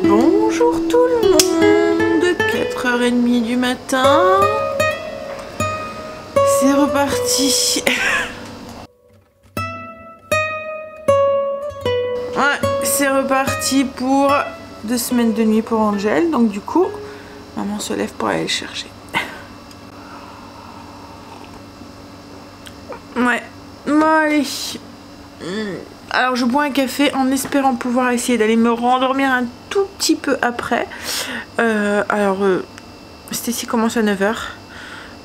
Bonjour tout le monde, 4h30 du matin, c'est reparti. Ouais, c'est reparti pour 2 semaines de nuit pour Angel, donc du coup, maman se lève pour aller le chercher. Ouais, bon allez. Alors je bois un café en espérant pouvoir essayer d'aller me rendormir un tout petit peu après. Stécie commence à 9h.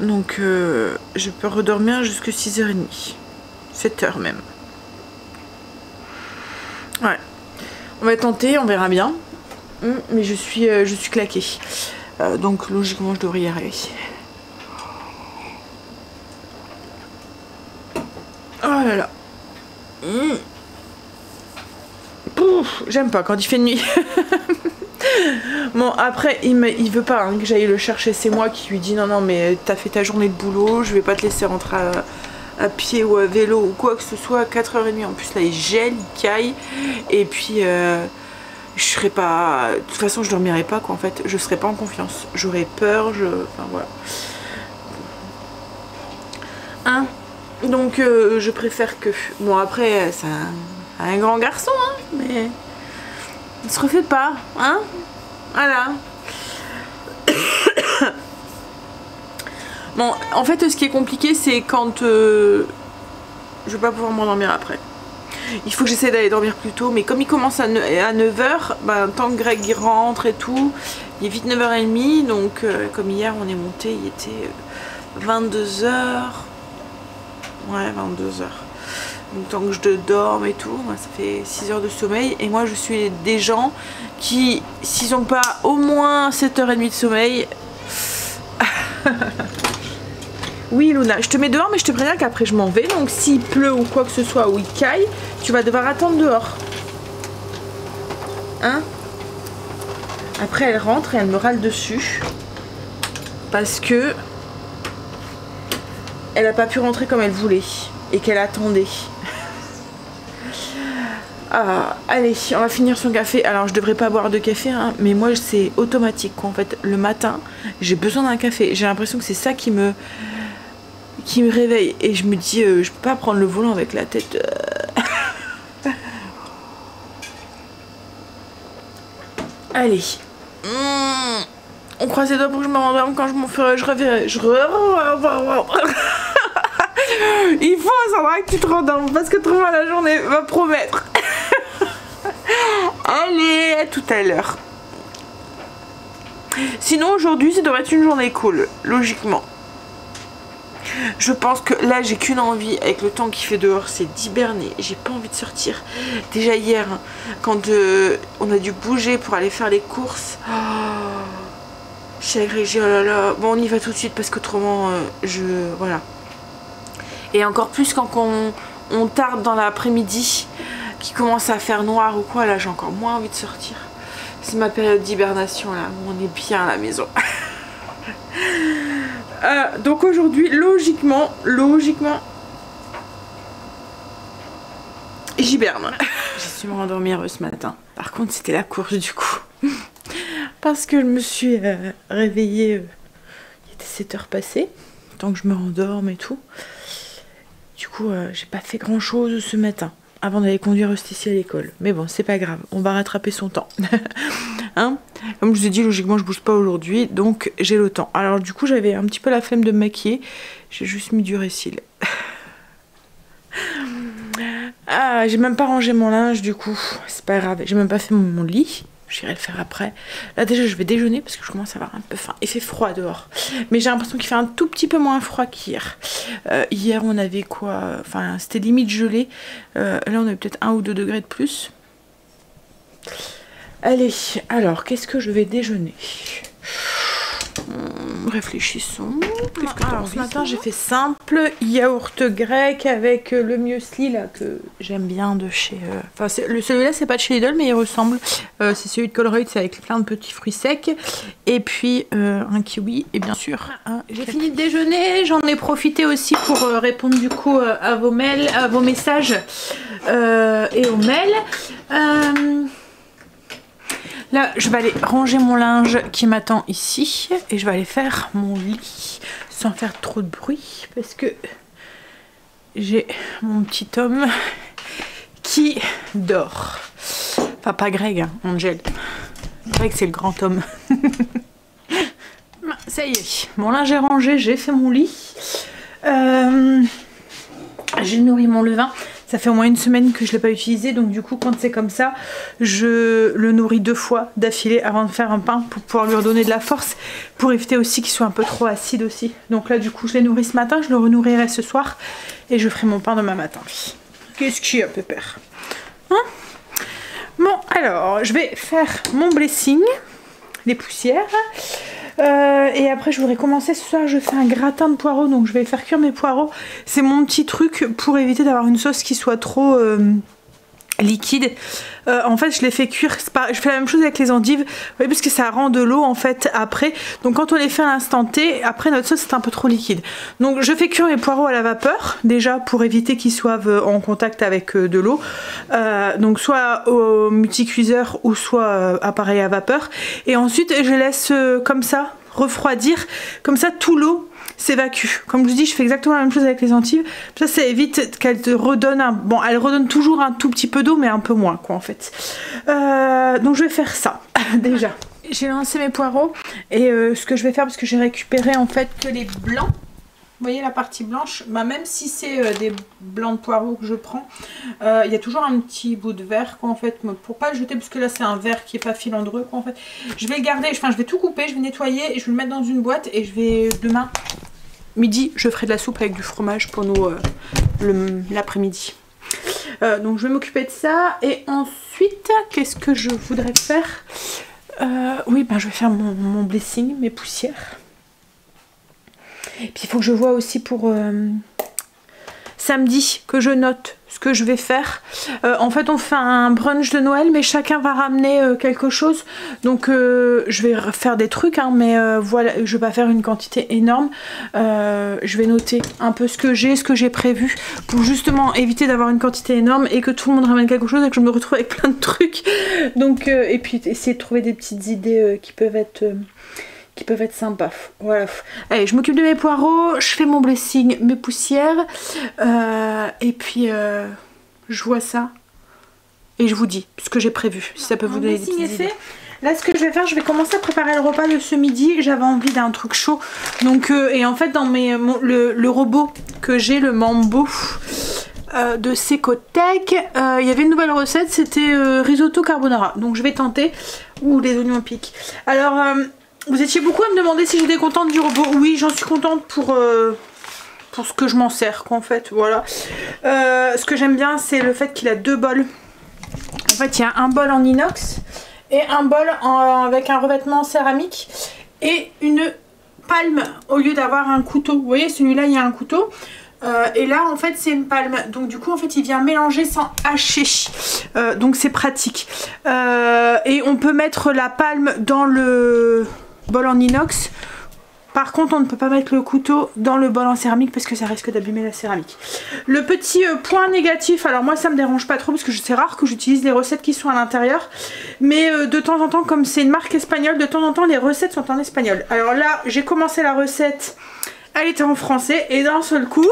Donc je peux redormir jusqu'à 6h30. 7h même. Ouais. On va tenter, on verra bien. Mais je suis claquée. Donc logiquement je devrais y arriver. Oh là là. J'aime pas quand il fait nuit. Bon après il veut pas que j'aille le chercher, c'est moi qui lui dis non mais t'as fait ta journée de boulot, je vais pas te laisser rentrer à pied ou à vélo ou quoi que ce soit à 4h30. En plus là il gèle, il caille et puis je serais pas, de toute façon je dormirais pas quoi en fait, je serais pas en confiance, j'aurais peur, enfin voilà. Hein, donc je préfère que, bon après c'est un grand garçon hein, mais il se refait pas, hein, voilà. Bon, en fait, ce qui est compliqué, c'est quand je vais pas pouvoir m'endormir après. Il faut que j'essaie d'aller dormir plus tôt, mais comme il commence à 9h, ben, tant que Greg il rentre et tout, il est vite 9h30, donc comme hier on est monté, il était 22h, ouais 22h. Donc tant que je dorme et tout, ça fait 6 heures de sommeil. Et moi je suis des gens qui, s'ils n'ont pas au moins 7h30 de sommeil... Oui Luna, je te mets dehors mais je te préviens qu'après je m'en vais. Donc s'il pleut ou quoi que ce soit ou il caille, tu vas devoir attendre dehors. Hein? Après elle rentre et elle me râle dessus. Parce que... elle n'a pas pu rentrer comme elle voulait. Et qu'elle attendait. Allez, on va finir son café. Alors je devrais pas boire de café hein, mais moi c'est automatique quoi. En fait le matin j'ai besoin d'un café. J'ai l'impression que c'est ça qui me réveille. Et je me dis je peux pas prendre le volant avec la tête. Allez. On croise les doigts pour que je me rendorme. Quand je m'en ferai, je reverrai. Il faut Sandra que tu te rendormes parce que autrement la journée va promettre. Allez, à tout à l'heure. Sinon aujourd'hui ça devrait être une journée cool, logiquement. Je pense que là j'ai qu'une envie avec le temps qu'il fait dehors, c'est d'hiberner. J'ai pas envie de sortir. Déjà hier quand on a dû bouger pour aller faire les courses, j'ai agrégé, oh là là. Bon on y va tout de suite parce qu'autrement voilà. Et encore plus quand on tarde dans l'après-midi, qu'il commence à faire noir ou quoi, là j'ai encore moins envie de sortir. C'est ma période d'hibernation là, où on est bien à la maison. Donc aujourd'hui, logiquement, j'hiberne. J'ai su me rendormir ce matin. Par contre, c'était la course du coup. Parce que je me suis réveillée, il était 7h passées, tant que je me rendorme et tout. Du coup, j'ai pas fait grand chose ce matin avant d'aller conduire Stécie à l'école. Mais bon, c'est pas grave, on va rattraper son temps. Hein, comme je vous ai dit, logiquement, je bouge pas aujourd'hui, donc j'ai le temps. Alors du coup, j'avais un petit peu la flemme de me maquiller. J'ai juste mis du Récil. J'ai même pas rangé mon linge, du coup. C'est pas grave, j'ai même pas fait mon lit. J'irai le faire après. Là déjà je vais déjeuner parce que je commence à avoir un peu faim. Il fait froid dehors. Mais j'ai l'impression qu'il fait un tout petit peu moins froid qu'hier. Hier on avait quoi? Enfin c'était limite gelé. Là on avait peut-être 1 ou 2 degrés de plus. Allez, alors qu'est-ce que je vais déjeuner? Réfléchissons. Alors, ce matin j'ai fait simple, yaourt grec avec le muesli là que j'aime bien de chez... Enfin celui-là c'est pas de chez Lidl mais il ressemble. C'est celui de Colruyt, c'est avec plein de petits fruits secs. Et puis un kiwi et bien sûr... J'ai fini de déjeuner, j'en ai profité aussi pour répondre du coup à vos mails, à vos messages et aux mails. Là, je vais aller ranger mon linge qui m'attend ici et je vais aller faire mon lit sans faire trop de bruit parce que j'ai mon petit homme qui dort. Enfin, pas Greg, hein, Angel. Greg, c'est le grand homme. Ça y est, mon linge est rangé, j'ai fait mon lit. J'ai nourri mon levain. Ça fait au moins une semaine que je ne l'ai pas utilisé, donc du coup quand c'est comme ça, je le nourris 2 fois d'affilée avant de faire un pain pour pouvoir lui redonner de la force, pour éviter aussi qu'il soit un peu trop acide aussi. Donc là du coup je l'ai nourri ce matin, je le renourrirai ce soir et je ferai mon pain demain matin. Qu'est-ce qu'il y a Pépère, hein? Bon alors, je vais faire mon blessing, les poussières. Et après je voudrais commencer ce soir, je fais un gratin de poireaux, donc je vais faire cuire mes poireaux. C'est mon petit truc pour éviter d'avoir une sauce qui soit trop liquide. En fait je les fais cuire, je fais la même chose avec les endives, oui, parce que ça rend de l'eau en fait après. Donc quand on les fait à l'instant T, après notre sauce est un peu trop liquide. Donc je fais cuire mes poireaux à la vapeur, déjà pour éviter qu'ils soient en contact avec de l'eau. Donc soit au multicuiseur ou soit appareil à vapeur. Et ensuite je laisse comme ça refroidir, comme ça tout l'eau s'évacue. Comme je vous dis, je fais exactement la même chose avec les endives. Ça évite qu'elles te redonnent un... Bon, elles redonnent toujours un tout petit peu d'eau, mais un peu moins, quoi, en fait. Donc je vais faire ça, déjà. J'ai lancé mes poireaux, et ce que je vais faire, parce que j'ai récupéré, en fait, que les blancs. Vous voyez la partie blanche, bah, même si c'est des blancs de poireaux que je prends, il y a toujours un petit bout de verre, quoi, en fait, pour pas le jeter, parce que là c'est un verre qui est pas filandreux, quoi, en fait. Je vais le garder, enfin je vais tout couper, je vais nettoyer, et je vais le mettre dans une boîte, et je vais demain midi, je ferai de la soupe avec du fromage pour nous l'après-midi. Donc je vais m'occuper de ça, et ensuite, qu'est-ce que je voudrais faire? Oui, ben je vais faire mon blessing, mes poussières. Et puis il faut que je vois aussi pour samedi, que je note ce que je vais faire. En fait on fait un brunch de Noël, mais chacun va ramener quelque chose. Donc je vais faire des trucs, hein, mais voilà, je vais pas faire une quantité énorme. Je vais noter un peu ce que j'ai prévu, pour justement éviter d'avoir une quantité énorme et que tout le monde ramène quelque chose et que je me retrouve avec plein de trucs. Donc et puis essayer de trouver des petites idées qui peuvent être sympas. Voilà. Allez, je m'occupe de mes poireaux, je fais mon blessing, mes poussières, et puis je vois ça et je vous dis ce que j'ai prévu, si ça peut vous donner des petites idées. Là, ce que je vais faire, je vais commencer à préparer le repas de ce midi. J'avais envie d'un truc chaud, donc et en fait dans le robot que j'ai, le Mambo de Secotech, il y avait une nouvelle recette, c'était risotto carbonara, donc je vais tenter. Ouh, les oignons piquent. Alors vous étiez beaucoup à me demander si j'étais contente du robot. Oui, j'en suis contente pour ce que je m'en sers, quoi, en fait, voilà. Ce que j'aime bien, c'est le fait qu'il a 2 bols. En fait, il y a un bol en inox et un bol avec un revêtement en céramique et une palme au lieu d'avoir un couteau. Vous voyez, celui-là, il y a un couteau. Et là en fait c'est une palme, donc du coup en fait il vient mélanger sans hacher, donc c'est pratique. Et on peut mettre la palme dans le bol en inox. Par contre on ne peut pas mettre le couteau dans le bol en céramique parce que ça risque d'abîmer la céramique. Le petit point négatif, alors moi ça me dérange pas trop parce que c'est rare que j'utilise les recettes qui sont à l'intérieur, mais de temps en temps, comme c'est une marque espagnole, de temps en temps les recettes sont en espagnol. Alors là j'ai commencé la recette, elle était en français et d'un seul coup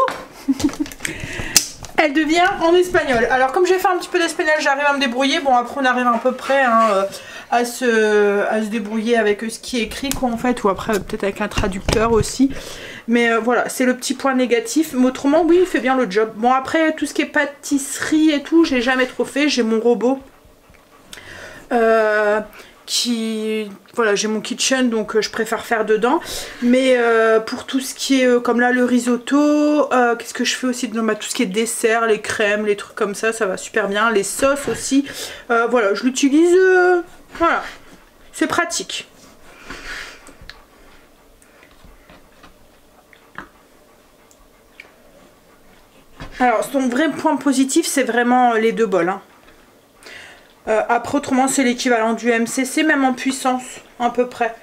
elle devient en espagnol. Alors comme j'ai fait un petit peu d'espagnol, j'arrive à me débrouiller. Bon après on arrive à peu près hein, à se débrouiller avec ce qui est écrit, quoi, en fait, ou après peut-être avec un traducteur aussi. Mais voilà, c'est le petit point négatif. Mais autrement oui, il fait bien le job. Bon après tout ce qui est pâtisserie et tout, j'ai jamais trop fait. J'ai mon robot voilà, j'ai mon kitchen, donc je préfère faire dedans. Mais pour tout ce qui est comme là le risotto, qu'est-ce que je fais aussi dedans, bah, tout ce qui est dessert, les crèmes, les trucs comme ça va super bien. Les sauces aussi, voilà, je l'utilise, voilà, c'est pratique. Alors son vrai point positif, c'est vraiment les 2 bols, hein. Après autrement c'est l'équivalent du MCC, même en puissance à peu près,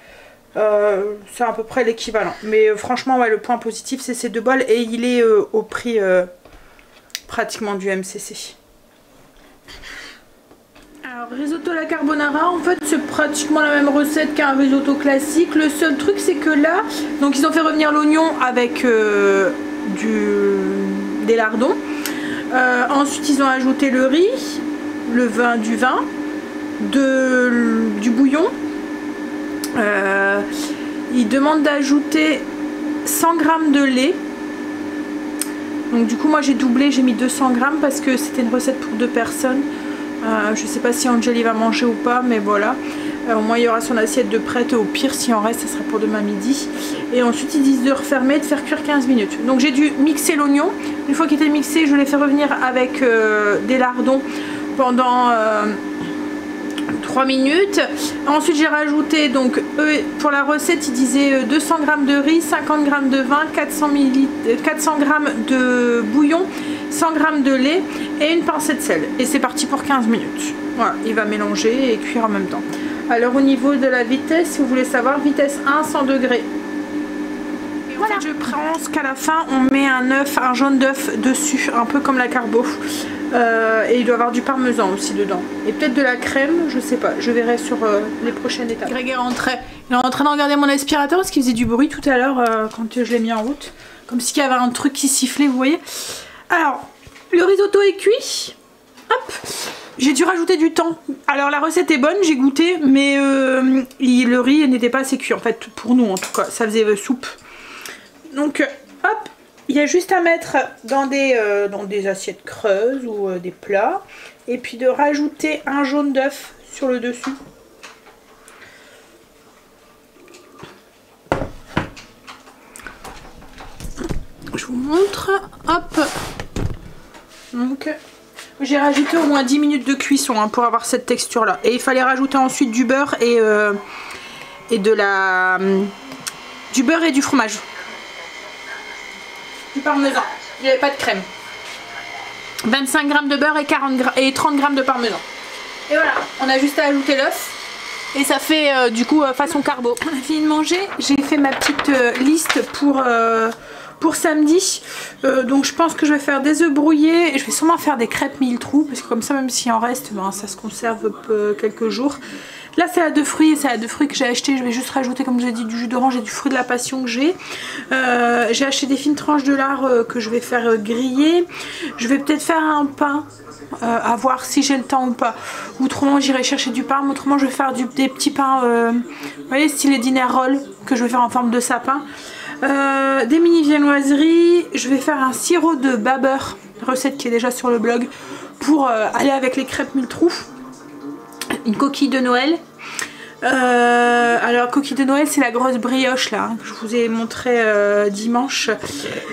c'est à peu près l'équivalent, mais franchement ouais, le point positif c'est ces 2 bols et il est au prix pratiquement du MCC. Alors Alors risotto alla carbonara, en fait c'est pratiquement la même recette qu'un risotto classique. Le seul truc c'est que là, donc ils ont fait revenir l'oignon avec des lardons. Ensuite ils ont ajouté le riz, du vin, du bouillon. Ils demandent d'ajouter 100 g de lait. Donc du coup moi j'ai doublé, j'ai mis 200 g parce que c'était une recette pour 2 personnes. Je sais pas si Angeli va manger ou pas, mais voilà. Au moins il y aura son assiette de prête. Au pire, si en reste, ça sera pour demain midi. Et ensuite ils disent de refermer et de faire cuire 15 minutes. Donc j'ai dû mixer l'oignon. Une fois qu'il était mixé, je l'ai fait revenir avec des lardons pendant 3 minutes. Ensuite j'ai rajouté, donc eux pour la recette ils disaient 200 g de riz, 50 g de vin, 400 g de bouillon, 100 g de lait et une pincée de sel. Et c'est parti pour 15 minutes. Voilà, il va mélanger et cuire en même temps. Alors au niveau de la vitesse, si vous voulez savoir, vitesse 1, 100 degrés. Et en fait, je pense qu'à la fin on met un œuf, un jaune d'œuf dessus, un peu comme la carbo. Et il doit y avoir du parmesan aussi dedans. Et peut-être de la crème, je sais pas. Je verrai sur les prochaines étapes. Greg est rentré. Il est en train de regarder mon aspirateur parce qu'il faisait du bruit tout à l'heure quand je l'ai mis en route. Comme s'il y avait un truc qui sifflait, vous voyez. Alors, le risotto est cuit. Hop. J'ai dû rajouter du temps. Alors la recette est bonne, j'ai goûté, mais le riz n'était pas assez cuit en fait, pour nous en tout cas. Ça faisait soupe. Donc, hop. Il y a juste à mettre dans des assiettes creuses ou des plats. Et puis de rajouter un jaune d'œuf sur le dessus. Je vous montre. Hop. Donc, j'ai rajouté au moins 10 minutes de cuisson pour avoir cette texture là. Et il fallait rajouter ensuite du beurre et du beurre et du fromage. Du parmesan, il n'y avait pas de crème. 25 g de beurre et 30 g de parmesan. Et voilà, on a juste à ajouter l'œuf. Et ça fait du coup façon carbo. On a fini de manger, j'ai fait ma petite liste pour samedi. Donc je pense que je vais faire des œufs brouillés. Et je vais sûrement faire des crêpes mille trous. Parce que comme ça, même s'il en reste, ben, ça se conserve quelques jours. Là c'est la de fruits, et c'est la de fruits que j'ai acheté. Je vais juste rajouter, comme j'ai dit, du jus d'orange et du fruit de la passion que j'ai. J'ai acheté des fines tranches de lard que je vais faire griller. Je vais peut-être faire un pain, à voir si j'ai le temps ou pas. Autrement j'irai chercher du pain, autrement je vais faire des petits pains, vous voyez, style dinner roll, que je vais faire en forme de sapin. Des mini viennoiseries. Je vais faire un sirop de babeur, recette qui est déjà sur le blog, pour aller avec les crêpes mille trous. Une coquille de Noël. Alors coquille de Noël, c'est la grosse brioche là que je vous ai montré dimanche.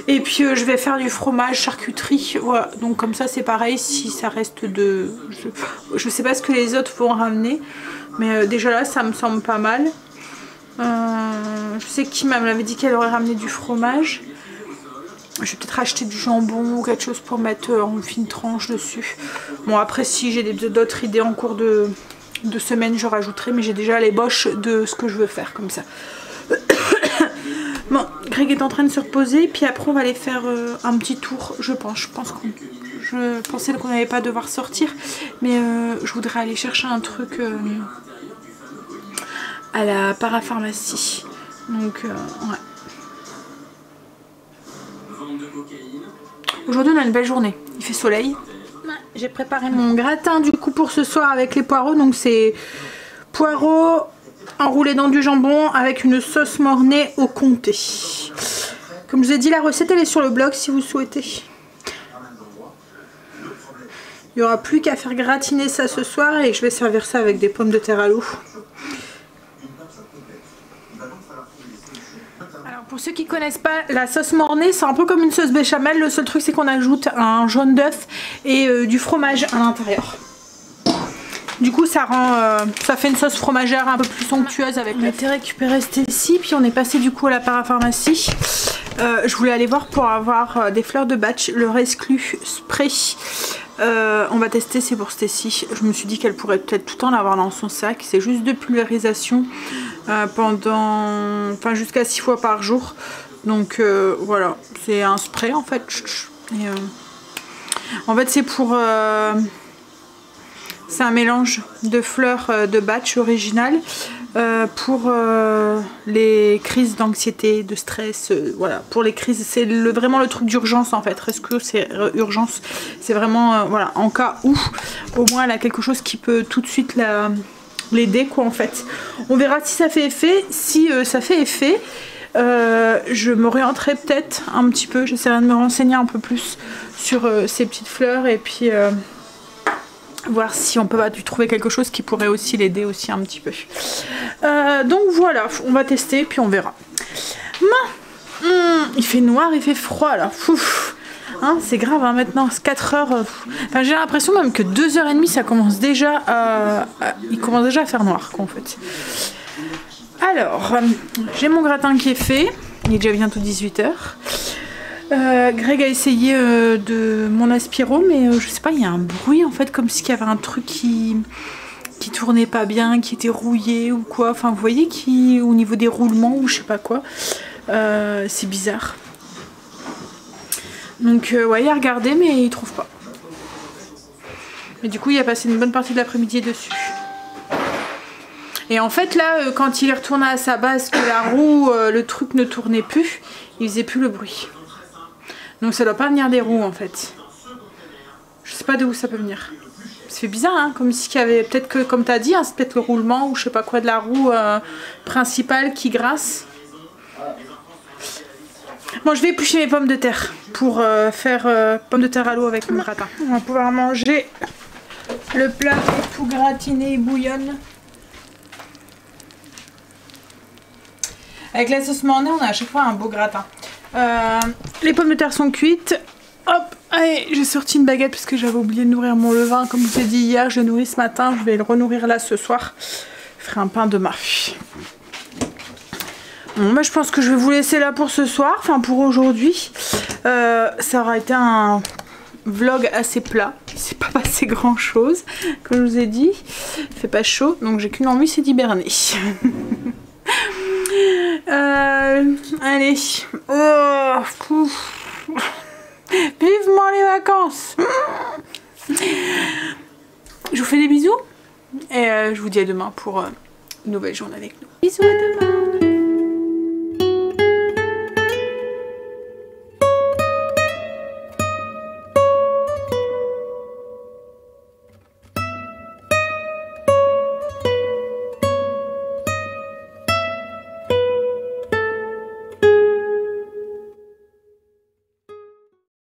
Et puis je vais faire du fromage charcuterie. Voilà, donc comme ça c'est pareil. Si ça reste de... Je sais pas ce que les autres vont ramener, mais déjà là ça me semble pas mal. Je sais que Kim m'avait dit qu'elle aurait ramené du fromage. Je vais peut-être acheter du jambon ou quelque chose pour mettre en fine tranche dessus. Bon après si j'ai d'autres idées en cours de semaine je rajouterai, mais j'ai déjà l'ébauche de ce que je veux faire comme ça. Bon, Greg est en train de se reposer, puis après on va aller faire un petit tour, je pense. Je pensais qu'on n'allait pas devoir sortir, mais je voudrais aller chercher un truc à la parapharmacie. Donc ouais. Aujourd'hui on a une belle journée, il fait soleil. J'ai préparé mon gratin du coup pour ce soir avec les poireaux. Donc c'est poireaux enroulés dans du jambon avec une sauce mornay au comté. Comme je vous ai dit, la recette elle est sur le blog si vous souhaitez. Il n'y aura plus qu'à faire gratiner ça ce soir et je vais servir ça avec des pommes de terre à l'eau. Pour ceux qui connaissent pas, la sauce mornay c'est un peu comme une sauce béchamel. Le seul truc c'est qu'on ajoute un jaune d'œuf et du fromage à l'intérieur. Du coup ça rend, ça fait une sauce fromagère un peu plus somptueuse avec. On a été récupérer Stécie, puis on est passé du coup à la parapharmacie. Je voulais aller voir pour avoir des fleurs de batch, le Rescue Spray. On va tester, c'est pour Stécie. Je me suis dit qu'elle pourrait peut-être tout le temps l'avoir dans son sac. C'est juste de pulvérisation enfin jusqu'à 6 fois par jour. Donc voilà, c'est un spray en fait. Et, en fait c'est pour C'est un mélange de fleurs de batch original pour les crises d'anxiété, de stress, voilà, pour les crises, c'est vraiment le truc d'urgence en fait. Rescue, c'est urgence, c'est vraiment voilà, en cas où au moins elle a quelque chose qui peut tout de suite l'aider quoi en fait. On verra si ça fait effet. Si ça fait effet, je m'orienterai peut-être un petit peu, j'essaierai de me renseigner un peu plus sur ces petites fleurs et puis voir si on peut pas trouver quelque chose qui pourrait aussi l'aider aussi un petit peu. Donc voilà, on va tester puis on verra. Il fait noir, il fait froid là. Hein, c'est grave hein, maintenant, 4 heures. Enfin, j'ai l'impression même que 2h30 ça commence déjà il commence déjà à faire noir quoi, en fait. Alors, j'ai mon gratin qui est fait. Il est déjà bientôt 18h. Greg a essayé de mon aspiro, mais je sais pas, il y a un bruit en fait, comme s'il y avait un truc qui tournait pas bien, qui était rouillé ou quoi. Enfin, vous voyez, au niveau des roulements ou je sais pas quoi. C'est bizarre. Donc, ouais, il a regardé, mais il trouve pas. Mais du coup, il a passé une bonne partie de l'après-midi dessus. Et en fait, là, quand il est retourné à sa base, que la roue, le truc ne tournait plus, il faisait plus le bruit. Donc ça doit pas venir des roues en fait. Je sais pas d'où ça peut venir. Ça fait bizarre hein, comme si il y avait peut-être que comme t'as dit, hein, c'est peut-être le roulement ou je sais pas quoi de la roue principale qui grasse. Bon, je vais éplucher mes pommes de terre pour faire pommes de terre à l'eau avec mon gratin. On va pouvoir manger le plat tout gratiné et bouillonne. Avec la sauce mornay, on a à chaque fois un beau gratin. Les pommes de terre sont cuites. Hop, allez, j'ai sorti une baguette parce que j'avais oublié de nourrir mon levain. Comme je vous ai dit hier, je l'ai nourri ce matin. Je vais le renourrir là ce soir. Je ferai un pain de mafia. Bon, bah, je pense que je vais vous laisser là pour ce soir. Enfin, pour aujourd'hui. Ça aura été un vlog assez plat. Il s'est pas passé grand chose. Comme je vous ai dit, il fait pas chaud. Donc j'ai qu'une envie, c'est d'hiberner. Allez, oh, vivement les vacances. Je vous fais des bisous et je vous dis à demain pour une nouvelle journée avec nous. Bisous, à demain.